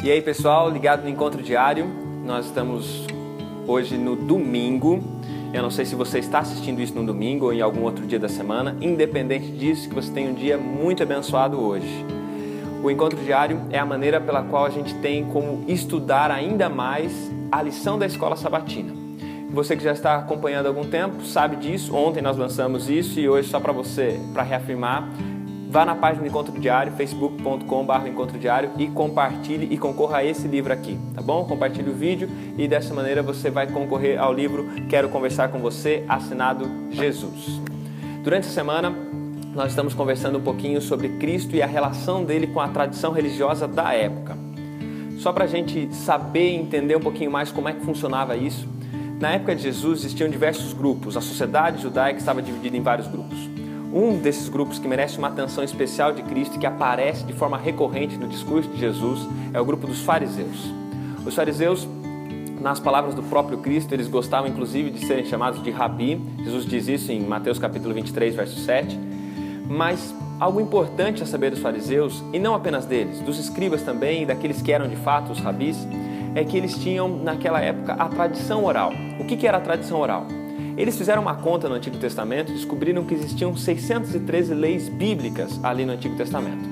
E aí pessoal, ligado no Encontro Diário, nós estamos hoje no domingo. Eu não sei se você está assistindo isso no domingo ou em algum outro dia da semana. Independente disso, que você tenha um dia muito abençoado hoje. O Encontro Diário é a maneira pela qual a gente tem como estudar ainda mais a lição da Escola Sabatina. Você que já está acompanhando há algum tempo sabe disso. Ontem nós lançamos isso e hoje só para você, para reafirmar, vá na página do Encontro Diário, facebook.com/Encontro Diário e compartilhe e concorra a esse livro aqui, tá bom? Compartilhe o vídeo e dessa maneira você vai concorrer ao livro Quero Conversar com Você, assinado Jesus. Durante a semana, nós estamos conversando um pouquinho sobre Cristo e a relação dele com a tradição religiosa da época. Só para a gente saber e entender um pouquinho mais como é que funcionava isso, na época de Jesus existiam diversos grupos. A sociedade judaica estava dividida em vários grupos. Um desses grupos que merece uma atenção especial de Cristo e que aparece de forma recorrente no discurso de Jesus é o grupo dos fariseus. Os fariseus, nas palavras do próprio Cristo, eles gostavam inclusive de serem chamados de rabi. Jesus diz isso em Mateus capítulo 23, verso 7. Mas algo importante a saber dos fariseus, e não apenas deles, dos escribas também e daqueles que eram de fato os rabis, é que eles tinham naquela época a tradição oral. O que era a tradição oral? Eles fizeram uma conta no Antigo Testamento e descobriram que existiam 613 leis bíblicas ali no Antigo Testamento.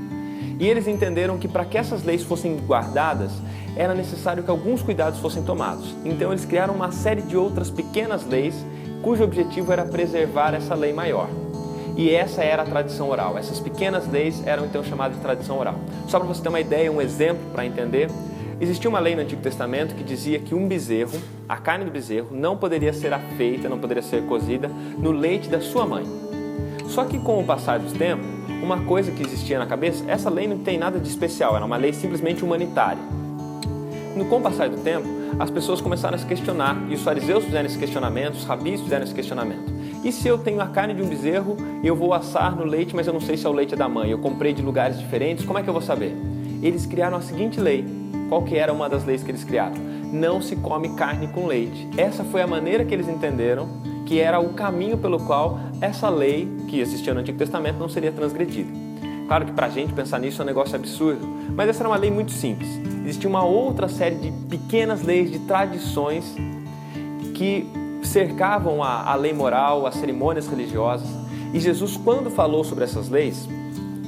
E eles entenderam que para que essas leis fossem guardadas, era necessário que alguns cuidados fossem tomados. Então eles criaram uma série de outras pequenas leis, cujo objetivo era preservar essa lei maior. E essa era a tradição oral. Essas pequenas leis eram então chamadas de tradição oral. Só para você ter uma ideia, um exemplo para entender, existia uma lei no Antigo Testamento que dizia que um bezerro, a carne do bezerro, não poderia ser afeita, não poderia ser cozida no leite da sua mãe. Só que com o passar do tempo, uma coisa que existia na cabeça, essa lei não tem nada de especial, era uma lei simplesmente humanitária. Com o passar do tempo, as pessoas começaram a se questionar, e os fariseus fizeram esse questionamento, os rabis fizeram esse questionamento. E se eu tenho a carne de um bezerro e eu vou assar no leite, mas eu não sei se é o leite da mãe, eu comprei de lugares diferentes, como é que eu vou saber? Eles criaram a seguinte lei. Qual que era uma das leis que eles criaram? Não se come carne com leite. Essa foi a maneira que eles entenderam que era o caminho pelo qual essa lei que existia no Antigo Testamento não seria transgredida. Claro que para a gente pensar nisso é um negócio absurdo, mas essa era uma lei muito simples. Existia uma outra série de pequenas leis, de tradições que cercavam a lei moral, as cerimônias religiosas. E Jesus, quando falou sobre essas leis,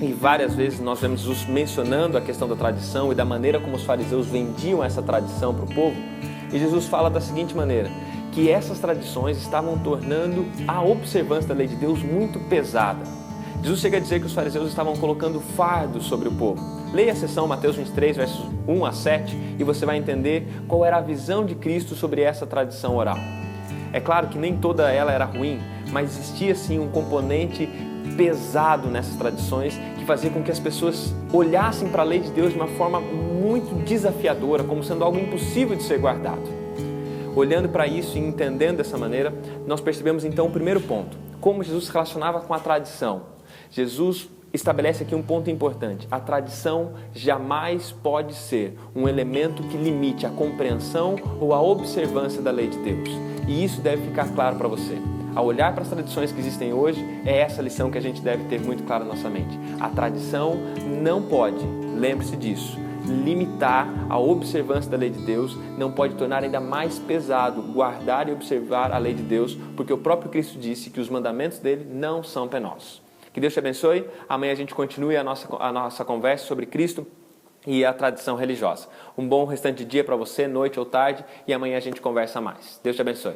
e várias vezes nós vemos Jesus mencionando a questão da tradição e da maneira como os fariseus vendiam essa tradição para o povo. E Jesus fala da seguinte maneira, que essas tradições estavam tornando a observância da lei de Deus muito pesada. Jesus chega a dizer que os fariseus estavam colocando fardo sobre o povo. Leia a seção Mateus 23, versos 1 a 7, e você vai entender qual era a visão de Cristo sobre essa tradição oral. É claro que nem toda ela era ruim, mas existia sim um componente pesado nessas tradições que fazia com que as pessoas olhassem para a lei de Deus de uma forma muito desafiadora, como sendo algo impossível de ser guardado. Olhando para isso e entendendo dessa maneira, nós percebemos então o primeiro ponto, como Jesus se relacionava com a tradição. Jesus estabelece aqui um ponto importante. A tradição jamais pode ser um elemento que limite a compreensão ou a observância da lei de Deus. E isso deve ficar claro para você. Ao olhar para as tradições que existem hoje, é essa lição que a gente deve ter muito clara na nossa mente. A tradição não pode, lembre-se disso, limitar a observância da lei de Deus, não pode tornar ainda mais pesado guardar e observar a lei de Deus, porque o próprio Cristo disse que os mandamentos dele não são penosos. Que Deus te abençoe. Amanhã a gente continue a nossa conversa sobre Cristo e a tradição religiosa. Um bom restante de dia para você, noite ou tarde, e amanhã a gente conversa mais. Deus te abençoe.